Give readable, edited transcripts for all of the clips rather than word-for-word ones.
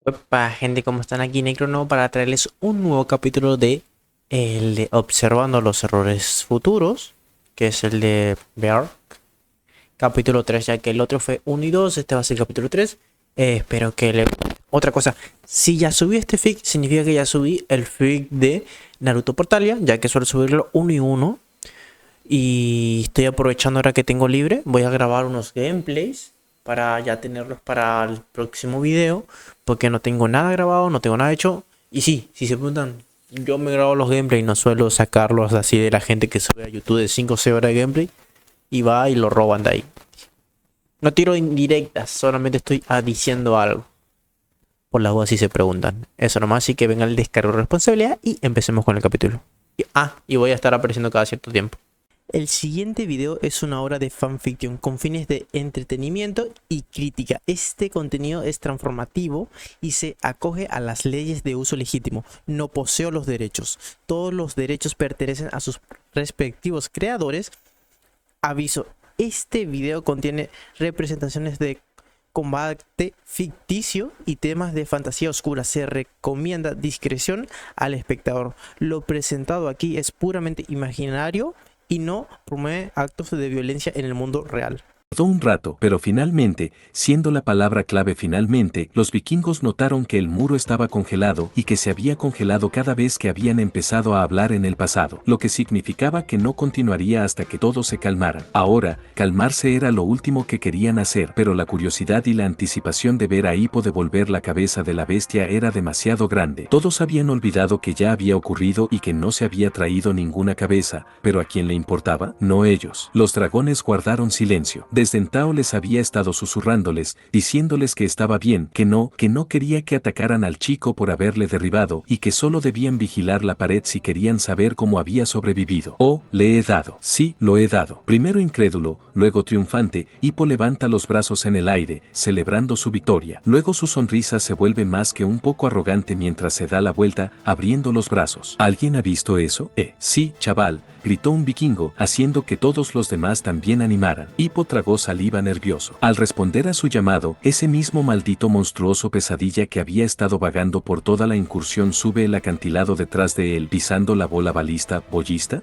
Opa, gente, ¿cómo están? Aquí Necrono para traerles un nuevo capítulo de el de Observando los errores futuros, que es el de Bear, capítulo 3, ya que el otro fue 1 y 2, este va a ser el capítulo 3. Espero que le... Otra cosa, si ya subí este fic, significa que ya subí el fic de Naruto Portalia, ya que suelo subirlo 1 y 1. Y estoy aprovechando ahora que tengo libre, voy a grabar unos gameplays para ya tenerlos para el próximo video, porque no tengo nada grabado, no tengo nada hecho. Y sí, si se preguntan, yo me grabo los gameplays, no suelo sacarlos así de la gente que sube a YouTube de 5 o 6 horas de gameplay y va y lo roban de ahí. No tiro indirectas, solamente estoy diciendo algo. Por las dudas si se preguntan. Eso nomás, así que venga el descargo de responsabilidad y empecemos con el capítulo. Y voy a estar apareciendo cada cierto tiempo. El siguiente video es una obra de fanfiction con fines de entretenimiento y crítica. Este contenido es transformativo y se acoge a las leyes de uso legítimo. No poseo los derechos. Todos los derechos pertenecen a sus respectivos creadores. Aviso, este video contiene representaciones de combate ficticio y temas de fantasía oscura. Se recomienda discreción al espectador. Lo presentado aquí es puramente imaginario y no promueve actos de violencia en el mundo real. Tardó un rato, pero finalmente, siendo la palabra clave finalmente, los vikingos notaron que el muro estaba congelado y que se había congelado cada vez que habían empezado a hablar en el pasado, lo que significaba que no continuaría hasta que todo se calmara. Ahora, calmarse era lo último que querían hacer, pero la curiosidad y la anticipación de ver a Hippo devolver la cabeza de la bestia era demasiado grande. Todos habían olvidado que ya había ocurrido y que no se había traído ninguna cabeza, pero ¿a quién le importaba? No ellos. Los dragones guardaron silencio. Desde Tao les había estado susurrándoles, diciéndoles que estaba bien, que no quería que atacaran al chico por haberle derribado y que solo debían vigilar la pared si querían saber cómo había sobrevivido. Oh, le he dado. Sí, lo he dado. Primero incrédulo, luego triunfante, Hippo levanta los brazos en el aire, celebrando su victoria. Luego su sonrisa se vuelve más que un poco arrogante mientras se da la vuelta, abriendo los brazos. ¿Alguien ha visto eso? Sí, chaval, gritó un vikingo, haciendo que todos los demás también animaran. Hippo tragó saliva nervioso. Al responder a su llamado, ese mismo maldito monstruoso pesadilla que había estado vagando por toda la incursión sube el acantilado detrás de él, pisando la bola bollista,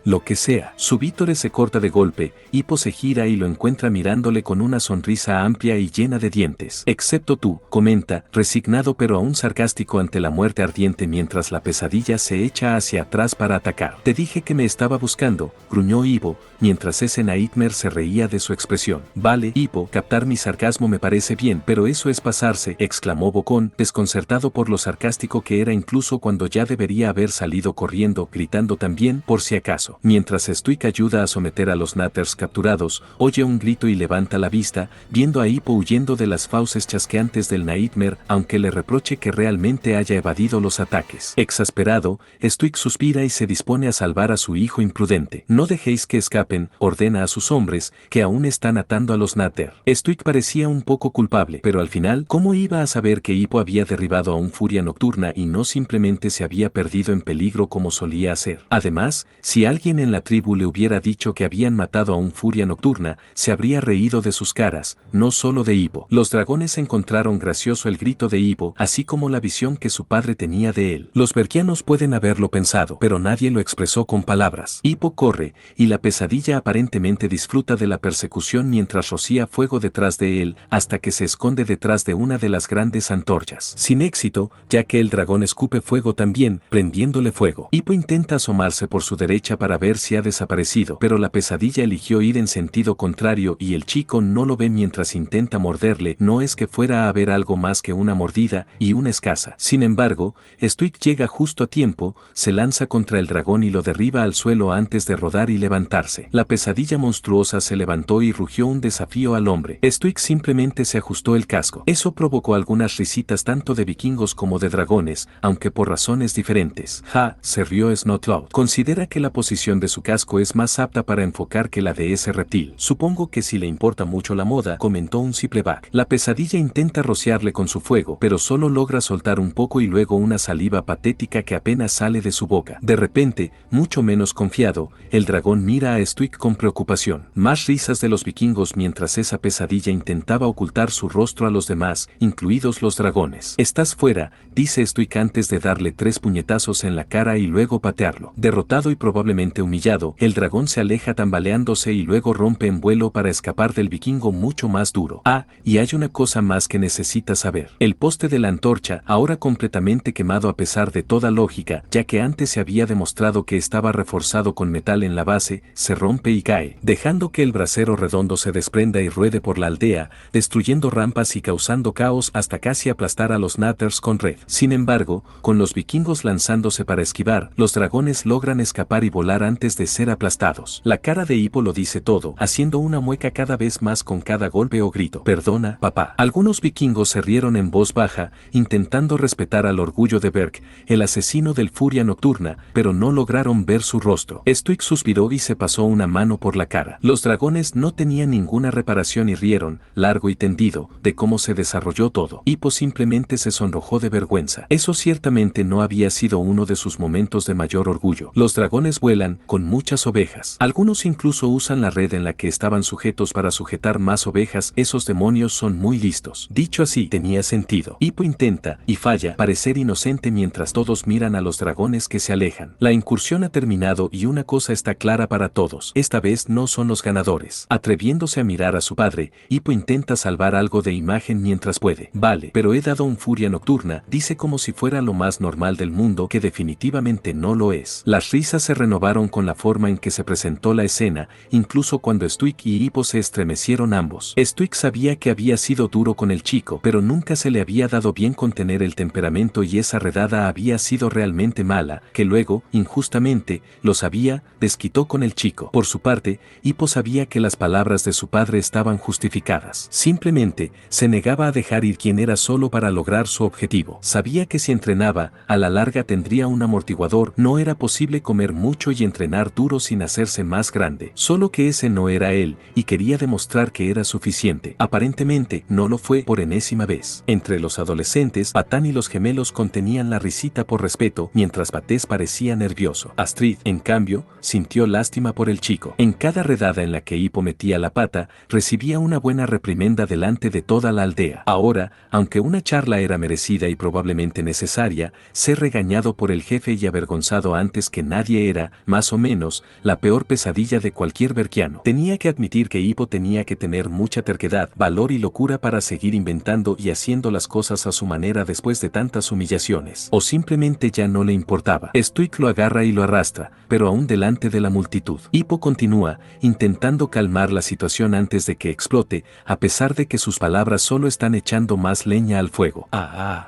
lo que sea. Su vítore se corta de golpe, Hippo se gira y lo encuentra mirándole con una sonrisa amplia y llena de dientes. Excepto tú, comenta, resignado pero aún sarcástico ante la muerte ardiente mientras la pesadilla se echa hacia atrás para atacar. Te dije que me estaba buscando, gruñó Hippo, mientras ese Nightmare se reía de su expresión. Vale, Hippo, captar mi sarcasmo me parece bien, pero eso es pasarse, exclamó Bocón, desconcertado por lo sarcástico que era incluso cuando ya debería haber salido corriendo, gritando también, por si acaso. Mientras Stuik ayuda a someter a los Natters capturados, oye un grito y levanta la vista, viendo a Hippo huyendo de las fauces chasqueantes del Nightmare, aunque le reproche que realmente haya evadido los ataques. Exasperado, Stuik suspira y se dispone a salvar a su hijo imprudente. No dejéis que escapen, ordena a sus hombres, que aún están atando a los Natter. Stuik parecía un poco culpable, pero al final, ¿cómo iba a saber que Hippo había derribado a un furia nocturna y no simplemente se había perdido en peligro como solía hacer? Además, si alguien en la tribu le hubiera dicho que habían matado a un furia nocturna, se habría reído de sus caras, no solo de Hippo. Los dragones encontraron gracioso el grito de Hippo, así como la visión que su padre tenía de él. Los berkianos pueden haberlo pensado, pero nadie lo expresó con palabras. Hippo corre, y la pesadilla aparentemente disfruta de la persecución mientras rocía fuego detrás de él, hasta que se esconde detrás de una de las grandes antorchas. Sin éxito, ya que el dragón escupe fuego también, prendiéndole fuego. Hippo intenta asomarse por su derecha para ver si ha desaparecido, pero la pesadilla eligió ir en sentido contrario y el chico no lo ve mientras intenta morderle. No es que fuera a haber algo más que una mordida y una escasa. Sin embargo, Stuik llega justo a tiempo, se lanza contra el dragón y lo derriba al suelo antes de rodar y levantarse. La pesadilla monstruosa se levantó y rugió un desafío al hombre. Stuik simplemente se ajustó el casco. Eso provocó algunas risitas tanto de vikingos como de dragones, aunque por razones diferentes. Se rió Snotlout. Considera que la posición de su casco es más apta para enfocar que la de ese reptil. Supongo que si le importa mucho la moda, comentó un Simpleback. La pesadilla intenta rociarle con su fuego, pero solo logra soltar un poco y luego una saliva patética que apenas sale de su boca. De repente, mucho menos confiado, el dragón mira a Stuik con preocupación. Más risas de los vikingos ojos mientras esa pesadilla intentaba ocultar su rostro a los demás, incluidos los dragones. «Estás fuera», dice Stuik antes de darle 3 puñetazos en la cara y luego patearlo. Derrotado y probablemente humillado, el dragón se aleja tambaleándose y luego rompe en vuelo para escapar del vikingo mucho más duro. Ah, y hay una cosa más que necesitas saber. El poste de la antorcha, ahora completamente quemado a pesar de toda lógica, ya que antes se había demostrado que estaba reforzado con metal en la base, se rompe y cae, dejando que el brasero redondo se desprenda y ruede por la aldea, destruyendo rampas y causando caos hasta casi aplastar a los Nathers con red. Sin embargo, con los vikingos lanzándose para esquivar, los dragones logran escapar y volar antes de ser aplastados. La cara de Hippo lo dice todo, haciendo una mueca cada vez más con cada golpe o grito. «Perdona, papá». Algunos vikingos se rieron en voz baja, intentando respetar al orgullo de Berk, el asesino del Furia Nocturna, pero no lograron ver su rostro. Stuik suspiró y se pasó una mano por la cara. Los dragones no tenían ninguna reparación y rieron, largo y tendido, de cómo se desarrolló todo. Hippo simplemente se sonrojó de vergüenza. Eso ciertamente no había sido uno de sus momentos de mayor orgullo. Los dragones vuelan, con muchas ovejas. Algunos incluso usan la red en la que estaban sujetos para sujetar más ovejas. Esos demonios son muy listos. Dicho así, tenía sentido. Hippo intenta, y falla, parecer inocente mientras todos miran a los dragones que se alejan. La incursión ha terminado y una cosa está clara para todos. Esta vez no son los ganadores. Atreviéndose a mirar a su padre, Hippo intenta salvar algo de imagen mientras puede. «Vale, pero he dado un Furia Nocturna», dice como si fuera lo más normal del mundo, que definitivamente no lo es. Las risas se renovaron con la forma en que se presentó la escena, incluso cuando Stuik y Hippo se estremecieron ambos. Stuik sabía que había sido duro con el chico, pero nunca se le había dado bien contener el temperamento y esa redada había sido realmente mala, que luego, injustamente, lo sabía, desquitó con el chico. Por su parte, Hippo sabía que las palabras de su padre estaban justificadas. Simplemente, se negaba a dejar ir quien era solo para lograr su objetivo. Sabía que si entrenaba, a la larga tendría un amortiguador. No era posible comer mucho y entrenar duro sin hacerse más grande. Solo que ese no era él, y quería demostrar que era suficiente. Aparentemente, no lo fue por enésima vez. Entre los adolescentes, Patán y los gemelos contenían la risita por respeto, mientras Batés parecía nervioso. Astrid, en cambio, sintió lástima por el chico. En cada redada en la que Hippo metía la pata, recibía una buena reprimenda delante de toda la aldea. Ahora, aunque una charla era merecida y probablemente necesaria, ser regañado por el jefe y avergonzado antes que nadie era, más o menos, la peor pesadilla de cualquier berkiano. Tenía que admitir que Hippo tenía que tener mucha terquedad, valor y locura para seguir inventando y haciendo las cosas a su manera después de tantas humillaciones. O simplemente ya no le importaba. Stuik lo agarra y lo arrastra, pero aún delante de la multitud. Hippo continúa, intentando calmar la situación antes de que explote, a pesar de que sus palabras solo están echando más leña al fuego.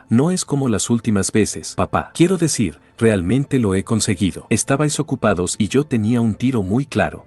No es como las últimas veces, papá. Quiero decir, realmente lo he conseguido. Estabais ocupados y yo tenía un tiro muy claro,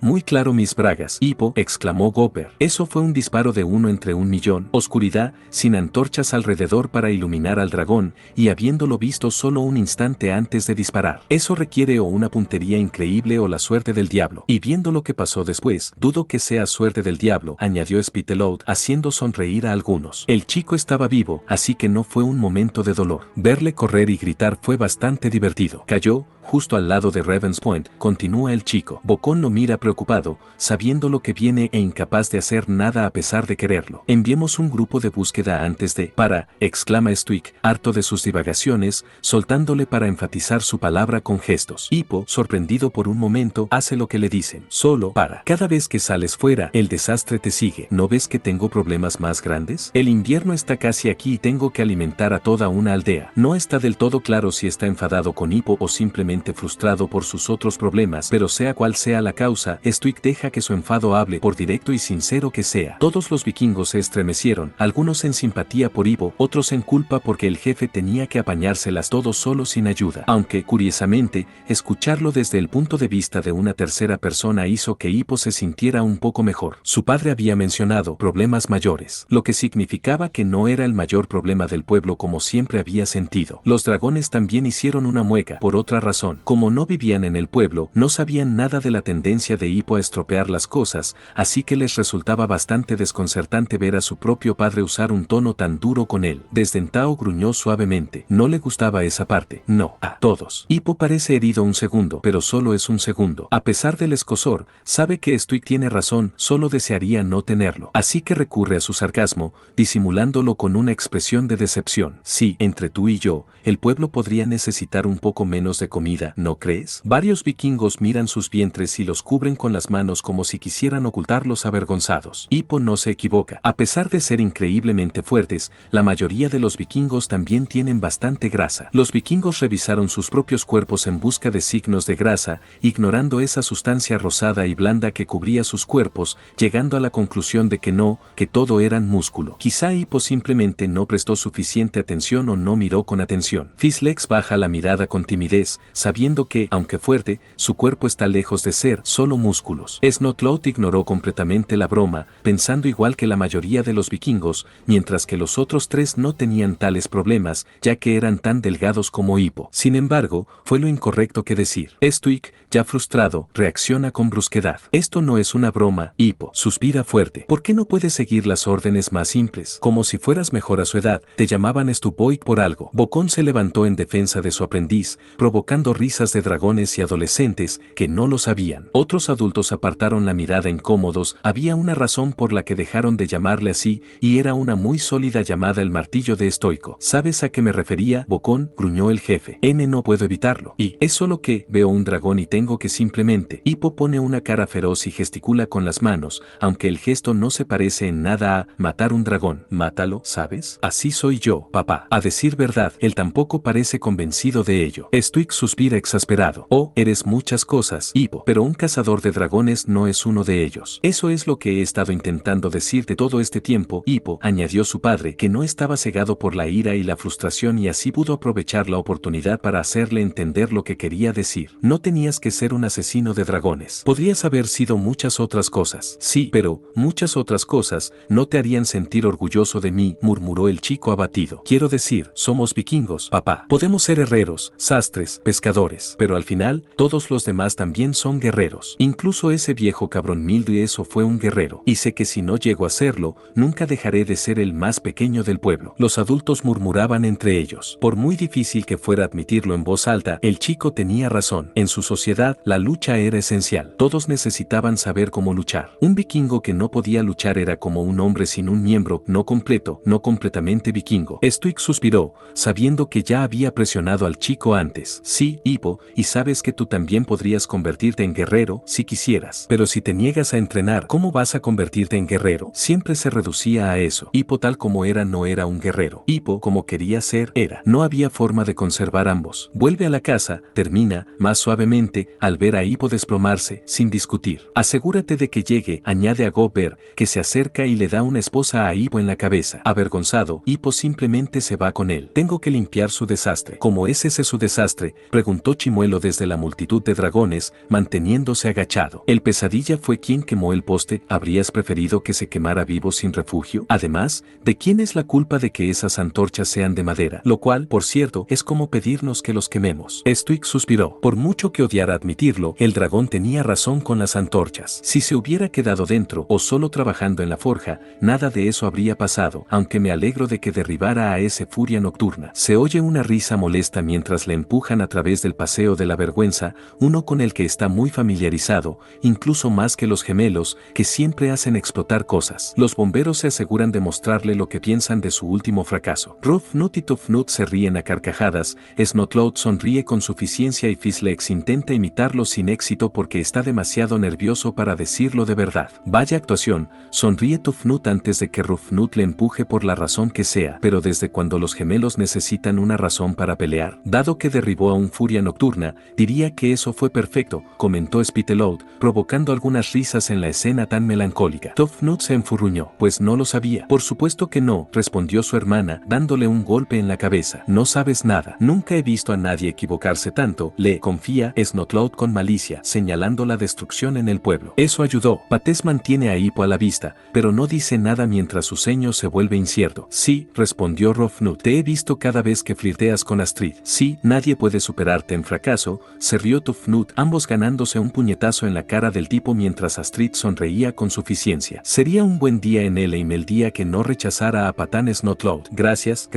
mis bragas. Hippo, exclamó Gopper. Eso fue un disparo de 1 entre 1.000.000. Oscuridad, sin antorchas alrededor para iluminar al dragón, y habiéndolo visto solo un instante antes de disparar. Eso requiere o una puntería increíble o la suerte del diablo. Y viendo lo que pasó después, dudo que sea suerte del diablo, añadió Spitaloud, haciendo sonreír a algunos. El chico estaba vivo, así que no fue un momento de dolor. Verle correr y gritar fue bastante divertido. Cayó, justo al lado de Ravenspoint, continúa el chico. Bocón lo mira preocupado, sabiendo lo que viene e incapaz de hacer nada a pesar de quererlo. Enviemos un grupo de búsqueda antes de... exclama Stuik, harto de sus divagaciones, soltándole para enfatizar su palabra con gestos. Hippo, sorprendido por un momento, hace lo que le dicen. Solo para. Cada vez que sales fuera, el desastre te sigue. ¿No ves que tengo problemas más grandes? El invierno está casi aquí y tengo que alimentar a toda una aldea. No está del todo claro si está enfadado con Hippo o simplemente frustrado por sus otros problemas, pero sea cual sea la causa, Stuik deja que su enfado hable, por directo y sincero que sea. Todos los vikingos se estremecieron, algunos en simpatía por Hippo, otros en culpa porque el jefe tenía que apañárselas todos solo sin ayuda. Aunque, curiosamente, escucharlo desde el punto de vista de una tercera persona hizo que Hippo se sintiera un poco mejor. Su padre había mencionado problemas mayores, lo que significaba que no era el mayor problema del pueblo como siempre había sentido. Los dragones también hicieron una mueca, por otra razón. razón. Como no vivían en el pueblo, no sabían nada de la tendencia de Hippo a estropear las cosas, así que les resultaba bastante desconcertante ver a su propio padre usar un tono tan duro con él. Desdentado gruñó suavemente. No le gustaba esa parte. No, a todos. Hippo parece herido un segundo, pero solo es un segundo. A pesar del escozor, sabe que Stuig tiene razón, solo desearía no tenerlo. Así que recurre a su sarcasmo, disimulándolo con una expresión de decepción. Sí, entre tú y yo, el pueblo podría necesitar un poco menos de comida, ¿no crees? Varios vikingos miran sus vientres y los cubren con las manos como si quisieran ocultarlos avergonzados. Hippo no se equivoca. A pesar de ser increíblemente fuertes, la mayoría de los vikingos también tienen bastante grasa. Los vikingos revisaron sus propios cuerpos en busca de signos de grasa, ignorando esa sustancia rosada y blanda que cubría sus cuerpos, llegando a la conclusión de que no, que todo eran músculo. Quizá Hippo simplemente no prestó suficiente atención o no miró con atención. Fizzlex baja la mirada con timidez, sabiendo que, aunque fuerte, su cuerpo está lejos de ser solo músculos. Snotlout ignoró completamente la broma, pensando igual que la mayoría de los vikingos, mientras que los otros tres no tenían tales problemas, ya que eran tan delgados como Hippo. Sin embargo, fue lo incorrecto que decir. Stuig, ya frustrado, reacciona con brusquedad. Esto no es una broma, Hippo. Suspira fuerte. ¿Por qué no puedes seguir las órdenes más simples? Como si fueras mejor a su edad, te llamaban Stuboik por algo. Bocón se levantó en defensa de su aprendiz, provocando risas de dragones y adolescentes que no lo sabían. Otros adultos apartaron la mirada incómodos. Había una razón por la que dejaron de llamarle así, y era una muy sólida llamada el martillo de estoico. ¿Sabes a qué me refería, Bocón? Gruñó el jefe. No puedo evitarlo. Y es solo que veo un dragón y tengo que simplemente. Hippo pone una cara feroz y gesticula con las manos, aunque el gesto no se parece en nada a matar un dragón. Mátalo, ¿sabes? Así soy yo, papá. A decir verdad, él tampoco parece convencido de ello. Stuig suspira exasperado. Oh, eres muchas cosas, Hippo, pero un cazador de dragones no es uno de ellos. Eso es lo que he estado intentando decirte todo este tiempo, Hippo, añadió su padre, que no estaba cegado por la ira y la frustración y así pudo aprovechar la oportunidad para hacerle entender lo que quería decir. No tenías que ser un asesino de dragones. Podrías haber sido muchas otras cosas. Sí, pero muchas otras cosas no te harían sentir orgulloso de mí, murmuró el chico abatido. Quiero decir, somos vikingos, papá. Podemos ser herreros, sastres, pescadores, pero al final, todos los demás también son guerreros. Incluso ese viejo cabrón Mildred eso fue un guerrero. Y sé que si no llego a serlo, nunca dejaré de ser el más pequeño del pueblo. Los adultos murmuraban entre ellos. Por muy difícil que fuera admitirlo en voz alta, el chico tenía razón. En su sociedad, la lucha era esencial. Todos necesitaban saber cómo luchar. Un vikingo que no podía luchar era como un hombre sin un miembro, no completo, no completamente vikingo. Stuig suspiró, sabiendo que ya había presionado al chico antes. Sí, Hippo, y sabes que tú también podrías convertirte en guerrero, si quisieras. Pero si te niegas a entrenar, ¿cómo vas a convertirte en guerrero? Siempre se reducía a eso. Hippo tal como era no era un guerrero. Hippo como quería ser, era. No había forma de conservar ambos. Vuelve a la casa, termina, más suavemente, al ver a Hippo desplomarse, sin discutir. Asegúrate de que llegue, añade a Gober, que se acerca y le da una esposa a Hippo en la cabeza. Avergonzado, Hippo simplemente se va con él. Tengo que limpiar su desastre. ¿Cómo es ese su desastre? Preguntó Chimuelo desde la multitud de dragones, manteniéndose agachado. El pesadilla fue quien quemó el poste. ¿Habrías preferido que se quemara vivo sin refugio? Además, ¿de quién es la culpa de que esas antorchas sean de madera? Lo cual, por cierto, es como pedirnos que los quememos. Stuig suspiró. Por mucho que odiara admitirlo, el dragón tenía razón con las antorchas. Si se hubiera quedado dentro o solo trabajando en la forja, nada de eso habría pasado, aunque me alegro de que derribara a ese furia nocturna. Se oye una risa molesta mientras le empujan a través del paseo de la vergüenza, uno con el que está muy familiarizado, incluso más que los gemelos, que siempre hacen explotar cosas. Los bomberos se aseguran de mostrarle lo que piensan de su último fracaso. Rufnut y Tufnut se ríen a carcajadas, Snotlout sonríe con suficiencia y Fizzlex intenta imitarlo sin éxito porque está demasiado nervioso para decirlo de verdad. Vaya actuación, sonríe Tufnut antes de que Rufnut le empuje por la razón que sea, pero desde cuando los gemelos necesitan una razón para pelear. Dado que derribó a un furia nocturna, diría que eso fue perfecto, comentó Spitaloud, provocando algunas risas en la escena tan melancólica. Tufnut se enfurruñó, pues no lo sabía. Por supuesto que no, respondió su hermana, dándole un golpe en la cabeza. No sabes nada. Nunca he visto a nadie equivocarse tanto, le confía Snotlout con malicia, señalando la destrucción en el pueblo. Eso ayudó. Patés mantiene a Hippo a la vista, pero no dice nada mientras su ceño se vuelve incierto. Sí, respondió Rofnut. Te he visto cada vez que flirteas con Astrid. Sí, nadie puede superar arte en fracaso, se rió Tufnut, ambos ganándose un puñetazo en la cara del tipo mientras Astrid sonreía con suficiencia. Sería un buen día en Elheim el día que no rechazara a Patán Snotlout. Gracias,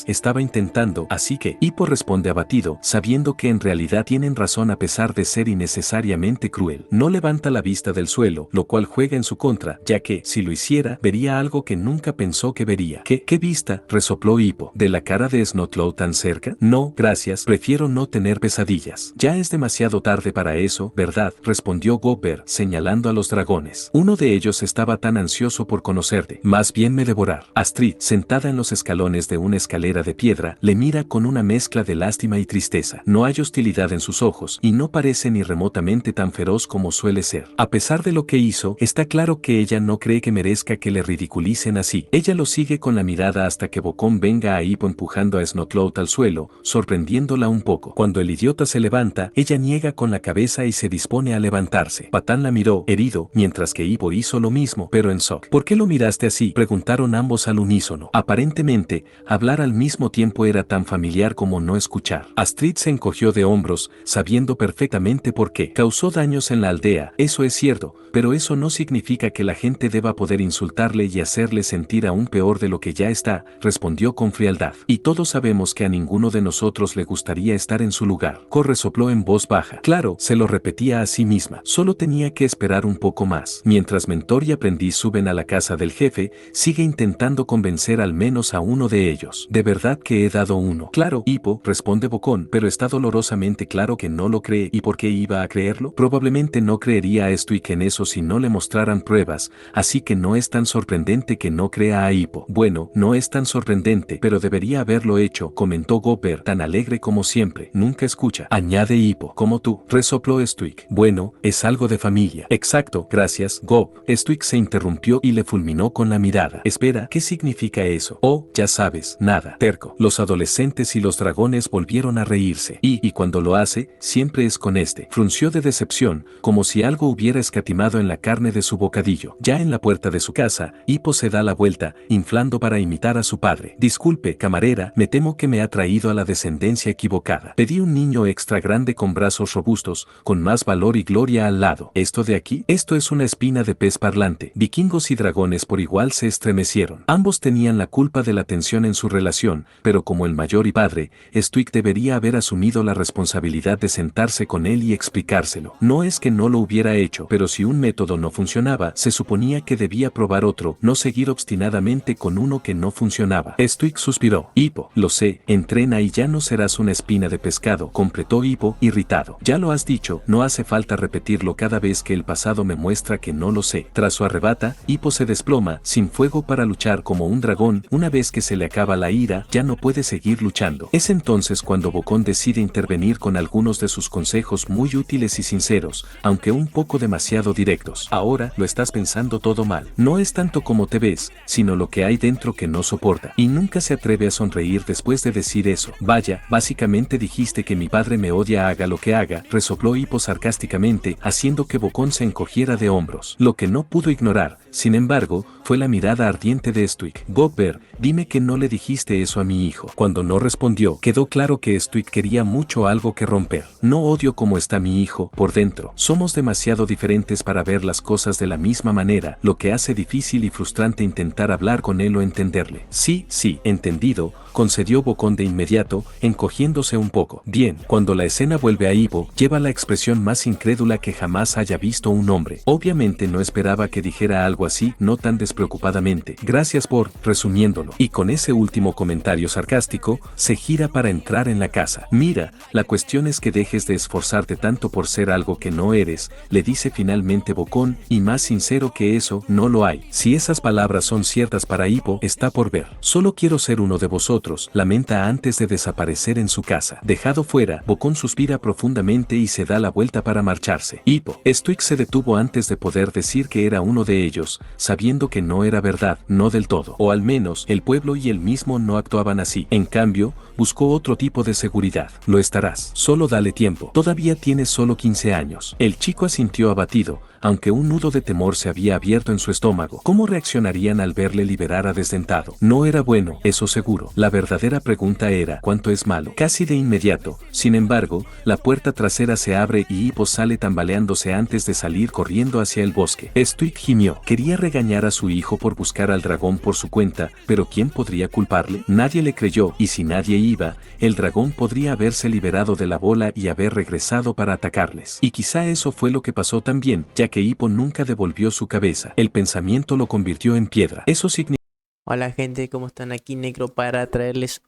estaba intentando, así que, Hippo responde abatido, sabiendo que en realidad tienen razón a pesar de ser innecesariamente cruel. No levanta la vista del suelo, lo cual juega en su contra, ya que, si lo hiciera, vería algo que nunca pensó que vería. ¿Qué vista? Resopló Hippo. ¿De la cara de Snotlout tan cerca? No, gracias, prefiero no tener pesadillas. Ya es demasiado tarde para eso, ¿verdad? Respondió Gobber, señalando a los dragones. Uno de ellos estaba tan ansioso por conocerte, más bien me devorar. Astrid, sentada en los escalones de una escalera de piedra, le mira con una mezcla de lástima y tristeza. No hay hostilidad en sus ojos, y no parece ni remotamente tan feroz como suele ser. A pesar de lo que hizo, está claro que ella no cree que merezca que le ridiculicen así. Ella lo sigue con la mirada hasta que Bocón venga a Hippo empujando a Snotlout al suelo, sorprendiéndola un poco. Cuando el idiota se levanta, ella niega con la cabeza y se dispone a levantarse. Patán la miró, herido, mientras que Hippo hizo lo mismo, pero en shock. ¿Por qué lo miraste así? Preguntaron ambos al unísono. Aparentemente, hablar al mismo tiempo era tan familiar como no escuchar. Astrid se encogió de hombros, sabiendo perfectamente por qué. Causó daños en la aldea, eso es cierto, pero eso no significa que la gente deba poder insultarle y hacerle sentir aún peor de lo que ya está, respondió con frialdad. Y todos sabemos que a ninguno de nosotros le gustaría estar en su lugar. Corre sopló en voz baja. Claro, se lo repetía a sí misma. Solo tenía que esperar un poco más. Mientras mentor y aprendiz suben a la casa del jefe, sigue intentando convencer al menos a uno de ellos. ¿De verdad que he dado uno? Claro, Hippo, responde Bocón, pero está dolorosamente claro que no lo cree. ¿Y por qué iba a creerlo? Probablemente no creería a Stuik en eso si no le mostraran pruebas, así que no es tan sorprendente que no crea a Hippo. Bueno, no es tan sorprendente, pero debería haberlo hecho, comentó Gobber, tan alegre como siempre. Nunca escucha, añade Hippo. Como tú, resopló Stuik. Bueno, es algo de familia. Exacto, gracias, Gob. Stuik se interrumpió y le fulminó con la mirada. Espera, ¿qué significa eso? Oh, ya sabes, nada. Terco. Los adolescentes y los dragones volvieron a reírse. Y cuando lo hace, siempre es con este. Frunció de decepción, como si algo hubiera escatimado en la carne de su bocadillo. Ya en la puerta de su casa, Hippo se da la vuelta, inflando para imitar a su padre. Disculpe, camarera, me temo que me ha traído a la descendencia equivocada. Pedí un niño extra grande con brazos robustos, con más valor y gloria al lado. ¿Esto de aquí? Esto es una espina de pez parlante. Vikingos y dragones por igual se estremecieron. Ambos tenían la culpa de la tensión en su relación, pero como el mayor y padre, Stuik debería haber asumido la responsabilidad de sentarse con él y explicárselo. No es que no lo hubiera hecho, pero si un método no funcionaba, se suponía que debía probar otro, no seguir obstinadamente con uno que no funcionaba. Stuik suspiró. Hippo, lo sé, entrena y ya no serás una espina de pescado, completó Hippo, irritado. Ya lo has dicho, no hace falta repetirlo cada vez que el pasado me muestra que no lo sé. Tras su arrebata, Hippo se desploma, sin fuego para luchar como un dragón. Una vez que se le acaba la ira, ya no puede seguir luchando. Es entonces cuando Bocón decide intervenir con algunos de sus consejos muy útiles y sinceros, aunque un poco demasiado directos. Ahora lo estás pensando todo mal. No es tanto como te ves, sino lo que hay dentro que no soporta. Y nunca se atreve a sonreír después de decir eso. Vaya, básicamente dijiste que mi padre me odia haga lo que haga, resopló Hippo sarcásticamente, haciendo que Bocón se encogiera de hombros. Lo que no pudo ignorar, sin embargo, fue la mirada ardiente de Stuik. Gobber, dime que no le dijiste eso a mi hijo. Cuando no respondió, quedó claro que Stuik quería mucho algo que romper. No odio cómo está mi hijo por dentro. Somos demasiado diferentes para ver las cosas de la misma manera, lo que hace difícil y frustrante intentar hablar con él o entenderle. Sí, entendido, concedió Bocón de inmediato, encogiéndose un poco. Bien, cuando la escena vuelve a Hippo, lleva la expresión más incrédula que jamás haya visto un hombre. Obviamente no esperaba que dijera algo así, no tan despreocupadamente. Gracias por, resumiéndolo. Y con ese último comentario sarcástico, se gira para entrar en la casa. Mira, la cuestión es que dejes de esforzarte tanto por ser algo que no eres, le dice finalmente Bocón, y más sincero que eso, no lo hay. Si esas palabras son ciertas para Hippo, está por ver. Solo quiero ser uno de vosotros, lamenta antes de desaparecer en su casa. Dejado fuera, Bocón suspira profundamente y se da la vuelta para marcharse. Hippo. Stuik se detuvo antes de poder decir que era uno de ellos, sabiendo que no era verdad, no del todo. O al menos, el pueblo y él mismo no actuaban así. En cambio, buscó otro tipo de seguridad. Lo estarás. Solo dale tiempo. Todavía tienes solo 15 años. El chico asintió abatido, aunque un nudo de temor se había abierto en su estómago. ¿Cómo reaccionarían al verle liberar a Desdentado? No era bueno, eso seguro. La verdadera pregunta era, ¿cuánto es malo? Casi de inmediato, sin embargo, la puerta trasera se abre y Hippo sale tambaleándose antes de salir corriendo hacia el bosque. Stuig gimió. Quería regañar a su hijo por buscar al dragón por su cuenta, pero ¿quién podría culparle? Nadie le creyó, y si nadie iba, el dragón podría haberse liberado de la bola y haber regresado para atacarles. Y quizá eso fue lo que pasó también, ya que Hippo nunca devolvió su cabeza. El pensamiento lo convirtió en piedra. Eso significa... Hola gente, ¿cómo están? Aquí Necro para traerles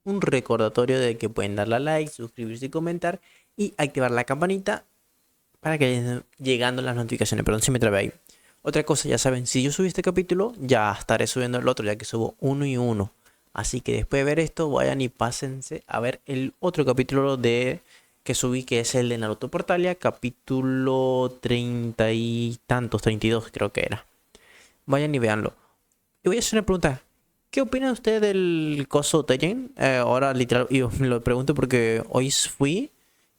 un recordatorio de que pueden darle a like, suscribirse y comentar y activar la campanita para que vayan llegando las notificaciones. Perdón si me trabé ahí. Otra cosa, ya saben, si yo subí este capítulo, ya estaré subiendo el otro, ya que subo uno y uno. Así que después de ver esto, vayan y pásense a ver el otro capítulo que subí, que es el de Naruto Portalia, capítulo 30 y tantos, 32 creo que era. Vayan y véanlo. Y voy a hacer una pregunta. ¿Qué opina usted del coso Tekken? Ahora literal, yo me lo pregunto porque hoy fui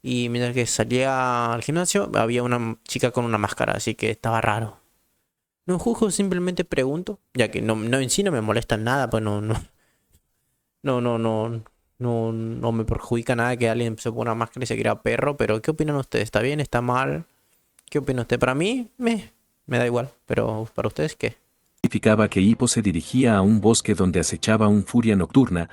y mientras que salía al gimnasio había una chica con una máscara, así que estaba raro. No juzgo, simplemente pregunto, ya que no en sí no me molesta nada, pues no me perjudica nada que alguien se ponga una máscara y se quiera perro, pero ¿qué opinan ustedes? ¿Está bien? ¿Está mal? ¿Qué opina usted? Para mí me da igual, pero para ustedes ¿qué? significaba que Hippo se dirigía a un bosque donde acechaba un furia nocturna,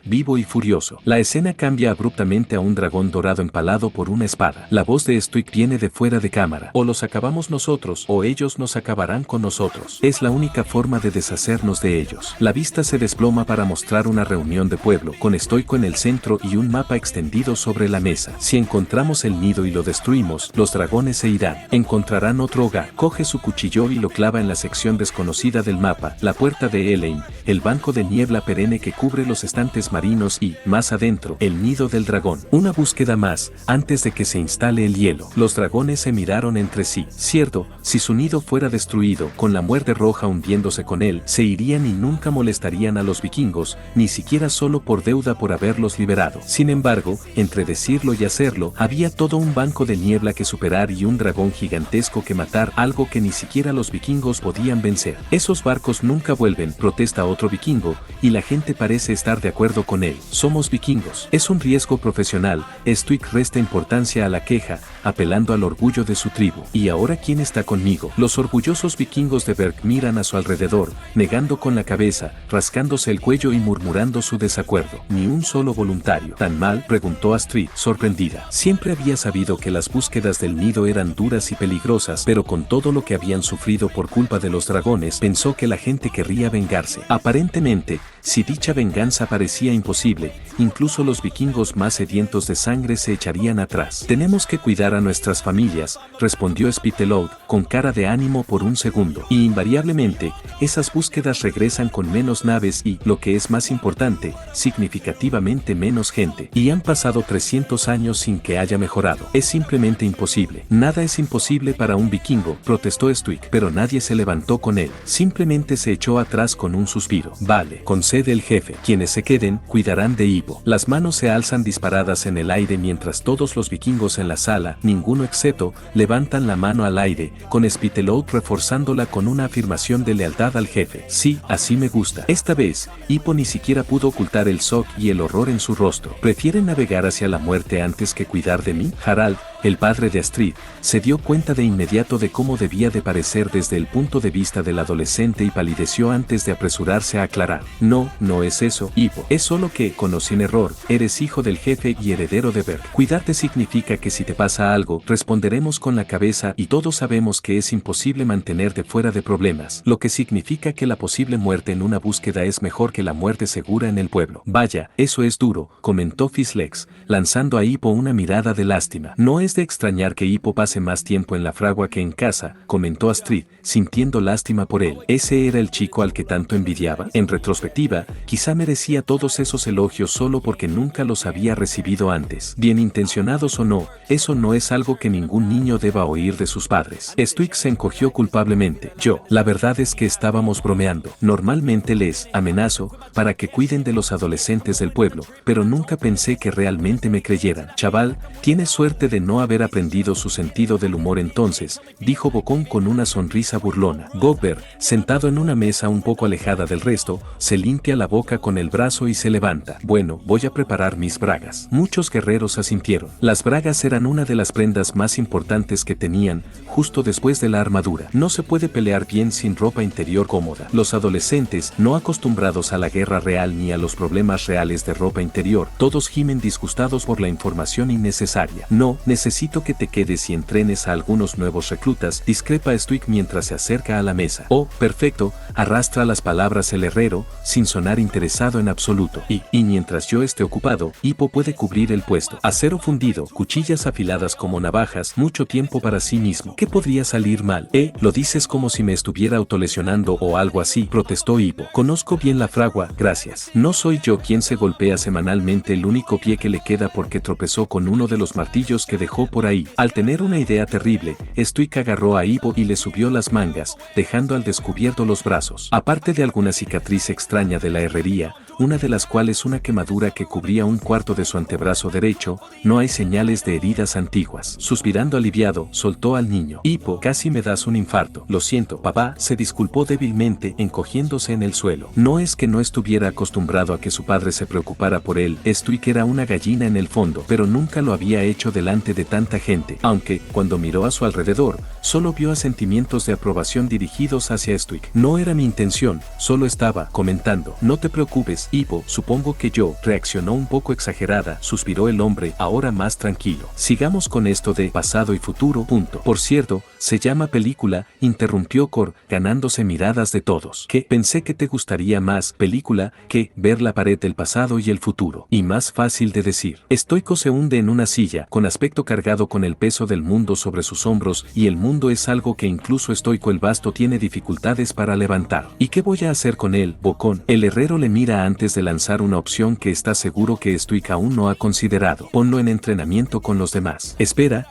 vivo y furioso. La escena cambia abruptamente a un dragón dorado empalado por una espada. La voz de Stuig viene de fuera de cámara. O los acabamos nosotros, o ellos nos acabarán con nosotros. Es la única forma de deshacernos de ellos. La vista se desploma para mostrar una reunión de pueblo, con Stoico en el centro y un mapa extendido sobre la mesa. Si encontramos el nido y lo destruimos, los dragones se irán. Encontrarán otro hogar. Coge su cuchillo y lo clava en la sección desconocida del mapa, la puerta de Elaine, el banco de niebla perenne que cubre los estantes marinos y, más adentro, el nido del dragón. Una búsqueda más, antes de que se instale el hielo. Los dragones se miraron entre sí. Cierto, si su nido fuera destruido, con la muerte roja hundiéndose con él, se irían y nunca molestarían a los vikingos, ni siquiera solo por deuda por haberlos liberado. Sin embargo, entre decirlo y hacerlo, había todo un banco de niebla que superar y un dragón gigantesco que matar, algo que ni siquiera los vikingos podían vencer. Esos barcos nunca vuelven, protesta otro vikingo, y la gente parece estar de acuerdo con él. Somos vikingos. Es un riesgo profesional. Stuig resta importancia a la queja, apelando al orgullo de su tribu. ¿Y ahora quién está conmigo? Los orgullosos vikingos de Berg miran a su alrededor, negando con la cabeza, rascándose el cuello y murmurando su desacuerdo. Ni un solo voluntario. ¿Tan mal?, preguntó Astrid, sorprendida. Siempre había sabido que las búsquedas del nido eran duras y peligrosas, pero con todo lo que habían sufrido por culpa de los dragones, pensó que la gente querría vengarse. Aparentemente, si dicha venganza parecía imposible, incluso los vikingos más sedientos de sangre se echarían atrás. Tenemos que cuidar a nuestras familias, respondió Spitteloud, con cara de ánimo por un segundo. Y invariablemente, esas búsquedas regresan con menos naves y, lo que es más importante, significativamente menos gente. Y han pasado 300 años sin que haya mejorado. Es simplemente imposible. Nada es imposible para un vikingo, protestó Stuig, pero nadie se levantó con él. Simplemente se echó atrás con un suspiro. Vale, concede el jefe. Quienes se queden, cuidarán de Hippo. Las manos se alzan disparadas en el aire mientras todos los vikingos en la sala, ninguno excepto, levantan la mano al aire, con Spitteloud reforzándola con una afirmación de lealtad al jefe. Sí, así me gusta. Esta vez, Hippo ni siquiera pudo ocultar el shock y el horror en su rostro. ¿Prefieren navegar hacia la muerte antes que cuidar de mí? Harald, el padre de Astrid, se dio cuenta de inmediato de cómo debía de parecer desde el punto de vista del adolescente y palideció antes de apresurarse a aclarar. No, no es eso, Hippo. Es solo que, conocí un error, eres hijo del jefe y heredero de Berg. Cuidarte significa que si te pasa algo, responderemos con la cabeza y todos sabemos que es imposible mantenerte fuera de problemas, lo que significa que la posible muerte en una búsqueda es mejor que la muerte segura en el pueblo. Vaya, eso es duro, comentó Fislex, lanzando a Hippo una mirada de lástima. No es de extrañar que Hippo pase más tiempo en la fragua que en casa, comentó Astrid, sintiendo lástima por él. ¿Ese era el chico al que tanto envidiaba? En retrospectiva, quizá merecía todos esos elogios solo porque nunca los había recibido antes. Bien intencionados o no, eso no es algo que ningún niño deba oír de sus padres. Stuig se encogió culpablemente. La verdad es que estábamos bromeando. Normalmente les amenazo para que cuiden de los adolescentes del pueblo, pero nunca pensé que realmente me creyeran. Chaval, tienes suerte de no no haber aprendido su sentido del humor entonces, dijo Bocón con una sonrisa burlona. Gobber, sentado en una mesa un poco alejada del resto, se limpia la boca con el brazo y se levanta. Bueno, voy a preparar mis bragas. Muchos guerreros asintieron. Las bragas eran una de las prendas más importantes que tenían, justo después de la armadura. No se puede pelear bien sin ropa interior cómoda. Los adolescentes, no acostumbrados a la guerra real ni a los problemas reales de ropa interior, todos gimen disgustados por la información innecesaria. No, necesito que te quedes y entrenes a algunos nuevos reclutas, discrepa Stuik mientras se acerca a la mesa. Oh, perfecto, arrastra las palabras el herrero, sin sonar interesado en absoluto. Y mientras yo esté ocupado, Hippo puede cubrir el puesto. Acero fundido, cuchillas afiladas como navajas, mucho tiempo para sí mismo. ¿Qué podría salir mal? Lo dices como si me estuviera autolesionando o algo así, protestó Hippo. Conozco bien la fragua, gracias. No soy yo quien se golpea semanalmente el único pie que le queda porque tropezó con uno de los martillos que dejó por ahí. Al tener una idea terrible, Stuik agarró a Hippo y le subió las mangas, dejando al descubierto los brazos. Aparte de alguna cicatriz extraña de la herrería, una de las cuales una quemadura que cubría un cuarto de su antebrazo derecho, no hay señales de heridas antiguas. Suspirando aliviado, soltó al niño. Hippo, casi me das un infarto. Lo siento, papá, se disculpó débilmente, encogiéndose en el suelo. No es que no estuviera acostumbrado a que su padre se preocupara por él, Stuik era una gallina en el fondo, pero nunca lo había hecho delante de tanta gente, aunque, cuando miró a su alrededor, solo vio asentimientos de aprobación dirigidos hacia Stuik. No era mi intención, solo estaba comentando. No te preocupes, Hippo, supongo que yo, reaccionó un poco exagerada, suspiró el hombre, ahora más tranquilo. Sigamos con esto de pasado y futuro, punto. Por cierto, se llama película, interrumpió Cor, ganándose miradas de todos. Que pensé que te gustaría más película que ver la pared del pasado y el futuro. Y más fácil de decir. Estoico se hunde en una silla, con aspecto cargado con el peso del mundo sobre sus hombros, y el mundo es algo que incluso Estoico el vasto tiene dificultades para levantar. ¿Y qué voy a hacer con él, Bocón? El herrero le mira antes de lanzar una opción que está seguro que Stuik aún no ha considerado. Ponlo en entrenamiento con los demás. Espera,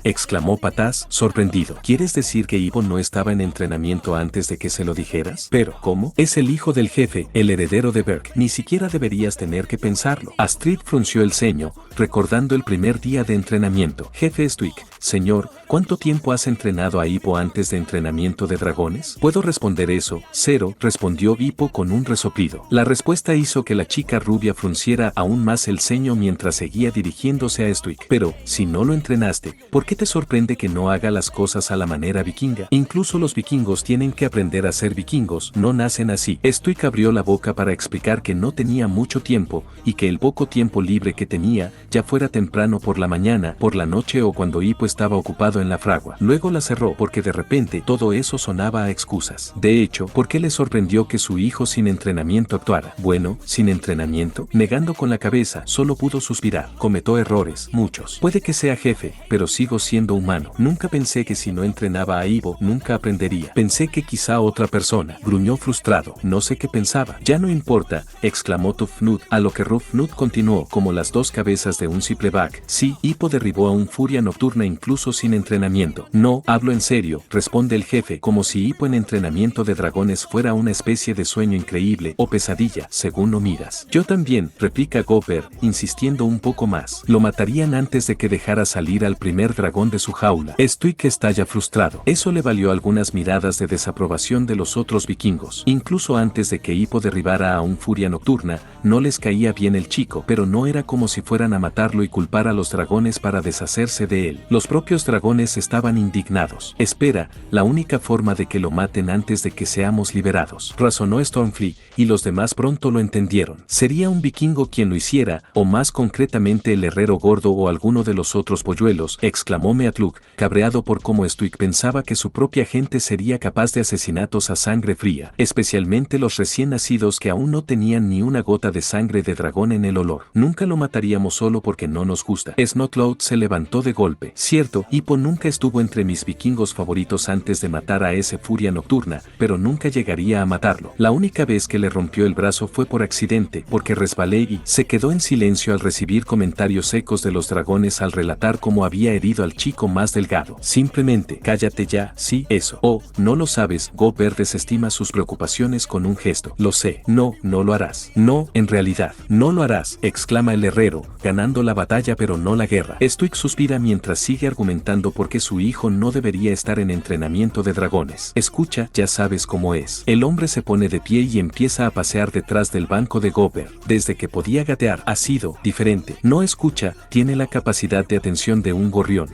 exclamó Pataz, sorprendido. ¿Quieres decir que Hippo no estaba en entrenamiento antes de que se lo dijeras? Pero, ¿cómo? Es el hijo del jefe, el heredero de Berk. Ni siquiera deberías tener que pensarlo. Astrid frunció el ceño, recordando el primer día de entrenamiento. Jefe Stuik, señor, ¿cuánto tiempo has entrenado a Hippo antes de entrenamiento de dragones? ¿Puedo responder eso? 0, respondió Hippo con un resoplido. La respuesta hizo que la chica rubia frunciera aún más el ceño mientras seguía dirigiéndose a Stuik. Pero, si no lo entrenaste, ¿por qué te sorprende que no haga las cosas a la manera vikinga? Incluso los vikingos tienen que aprender a ser vikingos, no nacen así. Stuik abrió la boca para explicar que no tenía mucho tiempo, y que el poco tiempo libre que tenía, ya fuera temprano por la mañana, por la noche o cuando Hippo estaba ocupado en la fragua. Luego la cerró porque de repente todo eso sonaba a excusas. De hecho, ¿por qué le sorprendió que su hijo sin entrenamiento actuara? Bueno, sin entrenamiento, negando con la cabeza, solo pudo suspirar. Cometió errores, muchos. Puede que sea jefe, pero sigo siendo humano. Nunca pensé que si no entrenaba a Hippo, nunca aprendería. Pensé que quizá otra persona. Gruñó frustrado. No sé qué pensaba. Ya no importa, exclamó Tufnut, a lo que Rufnut continuó, como las dos cabezas de un cipleback. Sí, Hippo derribó a un furia nocturna incluso sin entrenamiento. No, hablo en serio, responde el jefe, como si Hippo en entrenamiento de dragones fuera una especie de sueño increíble o pesadilla, según lo miras. Yo también, replica Gobber, insistiendo un poco más. Lo matarían antes de que dejara salir al primer dragón de su jaula. Stuik estalla frustrado. Eso le valió algunas miradas de desaprobación de los otros vikingos. Incluso antes de que Hippo derribara a un furia nocturna, no les caía bien el chico, pero no era como si fueran a matarlo y culpar a los dragones para deshacerse de él. Los propios dragones estaban indignados. Espera, la única forma de que lo maten antes de que seamos liberados, razonó Stormfree, y los demás pronto lo entendieron. Sería un vikingo quien lo hiciera, o más concretamente el herrero gordo o alguno de los otros polluelos, exclamó Meatluk, cabreado por cómo Stuik pensaba que su propia gente sería capaz de asesinatos a sangre fría, especialmente los recién nacidos que aún no tenían ni una gota de sangre de dragón en el olor. Nunca lo mataríamos solo porque no nos gusta. Snotlout se levantó de golpe. Cierto, Hippo nunca estuvo entre mis vikingos favoritos antes de matar a ese furia nocturna, pero nunca llegaría a matarlo. La única vez que le rompió rompió el brazo fue por accidente, porque resbalé y se quedó en silencio al recibir comentarios secos de los dragones al relatar cómo había herido al chico más delgado. Simplemente, cállate ya, sí, eso. Oh, no lo sabes, Gobert desestima sus preocupaciones con un gesto. Lo sé, no, no lo harás. No, en realidad, no lo harás, exclama el herrero, ganando la batalla pero no la guerra. Stuik suspira mientras sigue argumentando por qué su hijo no debería estar en entrenamiento de dragones. Escucha, ya sabes cómo es. El hombre se pone de pie y empieza a pasear detrás del banco de Gobert. Desde que podía gatear, ha sido diferente. No escucha, tiene la capacidad de atención de un gorrión.